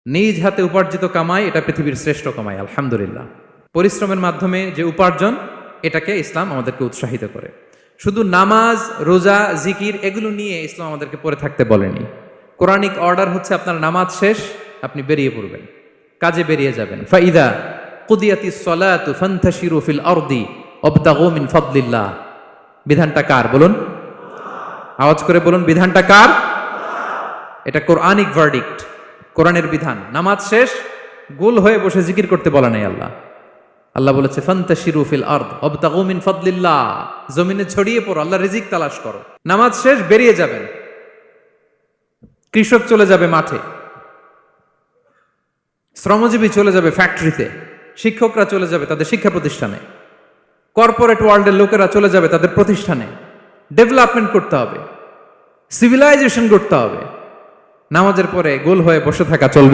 নিজ হাতে উপার্জিত কামাই এটা পৃথিবীর শ্রেষ্ঠ কামাই, আলহামদুলিল্লাহ। পরিশ্রমের মাধ্যমে যে উপার্জন, এটাকে ইসলাম আমাদেরকে উৎসাহিত করে। শুধু নামাজ, রোজা, জিকির এগুলো নিয়ে ইসলাম আমাদেরকে পড়ে থাকতে বলেনি। কোরআনিক অর্ডার হচ্ছে আপনার নামাজ শেষ, আপনি বেরিয়ে পড়বেন, কাজে বেরিয়ে যাবেন। ফাইদা কুদিয়াতিস সালাতু ফান্তাশিরু ফিল আরদি ওয়াবতাগু মিন ফাদলিল্লাহ। বিধানটা কার বলুন? আওয়াজ করে বলুন, বিধানটা কার? এটা কোরআনিক ভার্ডিক্ট, কোরআনের বিধান। নামাজ শেষ, গোল হয়ে বসে জিকির করতে বলা নাই আল্লাহ। আল্লাহ বলেছে ফান্তাশিরু ফিল আরদ ওয়াবতাগু মিন ফাদলিল্লাহ, জমিনে ছড়িয়ে পড়ো, আল্লাহ রিজিক তালাশ করো। নামাজ শেষ, বেরিয়ে যাবেন। কৃষক চলে যাবে মাঠে, শ্রমজীবী চলে যাবে ফ্যাক্টরিতে, শিক্ষকরা চলে যাবে তাদের শিক্ষা প্রতিষ্ঠানে, কর্পোরেট ওয়ার্ল্ডের লোকেরা চলে যাবে তাদের প্রতিষ্ঠানে। ডেভেলপমেন্ট করতে হবে, সিভিলাইজেশন করতে হবে। নামাজের পরে গোল হয়ে বসে থাকা চলবে